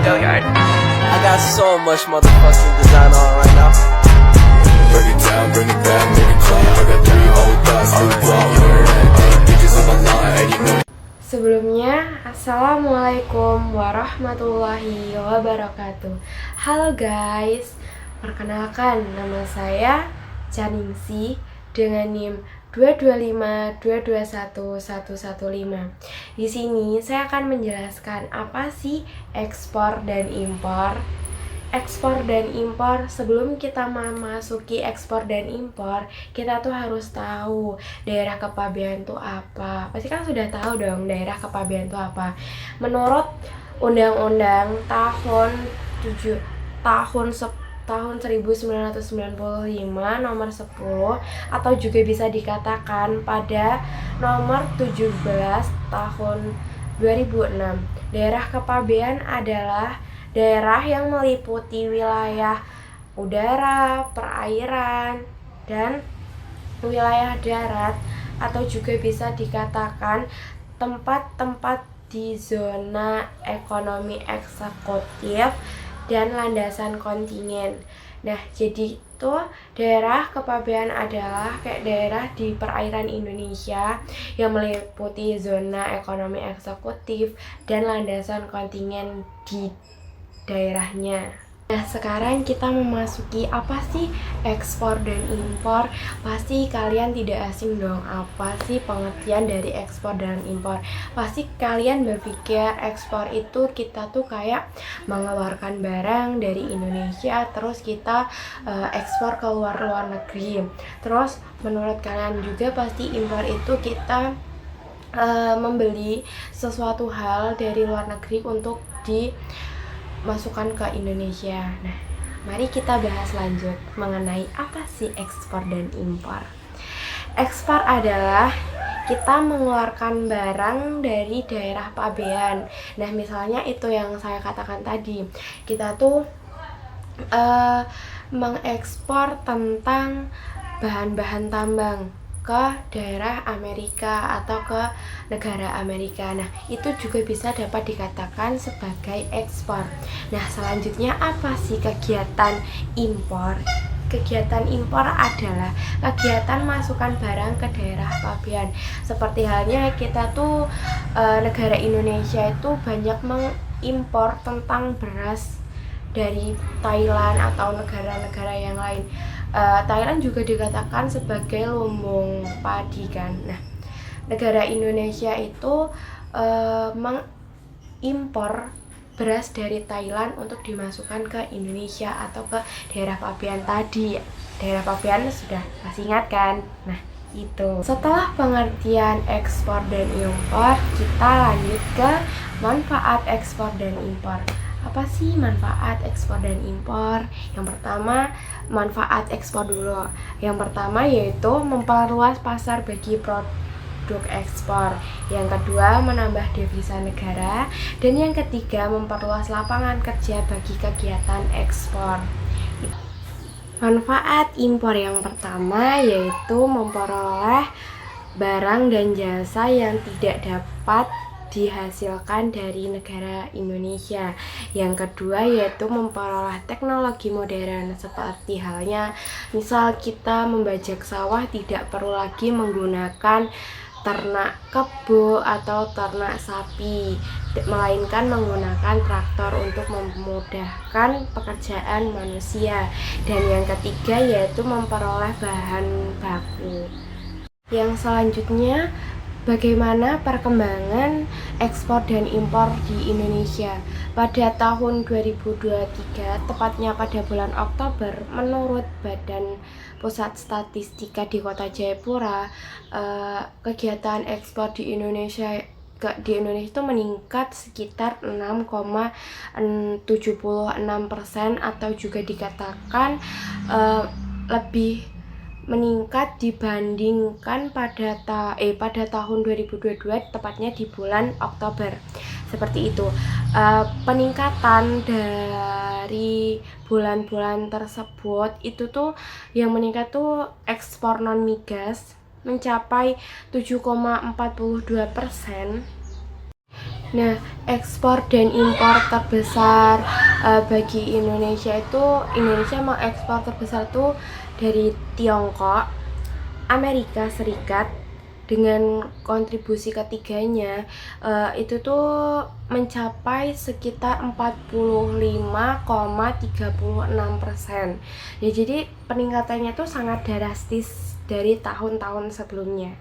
I got so much motherfucking design on right now. Break it down, bring it back, make it clap. I got 3 old thoughts, 3 baller. Bitches on my line, and you know. Sebelumnya, Assalamualaikum warahmatullahi wabarakatuh. Halo guys, perkenalkan nama saya Chaningsi dengan NIM 225221115. Di sini saya akan menjelaskan apa sih ekspor dan impor. Ekspor dan impor, sebelum kita memasuki ekspor dan impor, kita tuh harus tahu daerah kepabean itu apa. Pasti kan sudah tahu dong daerah kepabean itu apa. Menurut Undang-Undang tahun 1995 nomor 10 atau juga bisa dikatakan pada nomor 17 tahun 2006, daerah kepabean adalah daerah yang meliputi wilayah udara, perairan, dan wilayah darat, atau juga bisa dikatakan tempat-tempat di zona ekonomi eksekutif dan landasan kontinen. Nah, jadi itu daerah kepabean adalah kayak daerah di perairan Indonesia yang meliputi zona ekonomi eksekutif dan landasan kontinen di daerahnya. Nah, sekarang kita memasuki apa sih ekspor dan impor. Pasti kalian tidak asing dong apa sih pengertian dari ekspor dan impor. Pasti kalian berpikir ekspor itu kita tuh kayak mengeluarkan barang dari Indonesia terus kita ekspor ke luar negeri. Terus menurut kalian juga pasti impor itu kita membeli sesuatu hal dari luar negeri untuk dimasukkan ke Indonesia. Nah, mari kita bahas lanjut mengenai apa sih ekspor dan impor. Ekspor adalah kita mengeluarkan barang dari daerah pabean. Nah, misalnya itu yang saya katakan tadi, kita tuh mengekspor tentang bahan-bahan tambang ke daerah Amerika atau ke negara Amerika. Nah, itu juga bisa dapat dikatakan sebagai ekspor. Nah, selanjutnya apa sih kegiatan impor? Kegiatan impor adalah kegiatan masukkan barang ke daerah pabean. Seperti halnya kita tuh negara Indonesia itu banyak mengimpor tentang beras dari Thailand atau negara-negara yang lain. Thailand juga dikatakan sebagai lumbung padi kan. Nah, negara Indonesia itu mengimpor beras dari Thailand untuk dimasukkan ke Indonesia atau ke daerah pabean tadi. Daerah pabean sudah masih ingat kan? Nah, itu. Setelah pengertian ekspor dan impor, kita lanjut ke manfaat ekspor dan impor. Apa sih manfaat ekspor dan impor? Yang pertama, manfaat ekspor dulu. Yang pertama yaitu memperluas pasar bagi produk ekspor. Yang kedua, menambah devisa negara. Dan yang ketiga, memperluas lapangan kerja bagi kegiatan ekspor. Manfaat impor yang pertama yaitu memperoleh barang dan jasa yang tidak dapat dihasilkan dari negara Indonesia. Yang kedua yaitu memperoleh teknologi modern, seperti halnya misal kita membajak sawah tidak perlu lagi menggunakan ternak kebo atau ternak sapi, melainkan menggunakan traktor untuk memudahkan pekerjaan manusia. Dan yang ketiga yaitu memperoleh bahan baku. Yang selanjutnya, bagaimana perkembangan ekspor dan impor di Indonesia? Pada tahun 2023, tepatnya pada bulan Oktober, menurut Badan Pusat Statistika di Kota Jayapura, kegiatan ekspor di Indonesia itu meningkat sekitar 6,76% atau juga dikatakan lebih meningkat dibandingkan pada tahun 2022, tepatnya di bulan Oktober. Seperti itu. Peningkatan dari bulan-bulan tersebut itu tuh yang meningkat tuh ekspor non migas mencapai 7,42%. Nah, ekspor dan impor terbesar bagi Indonesia itu, Indonesia mengekspor terbesar itu dari Tiongkok, Amerika Serikat, dengan kontribusi ketiganya itu tuh mencapai sekitar 45,36%. Ya, jadi peningkatannya tuh sangat drastis dari tahun-tahun sebelumnya.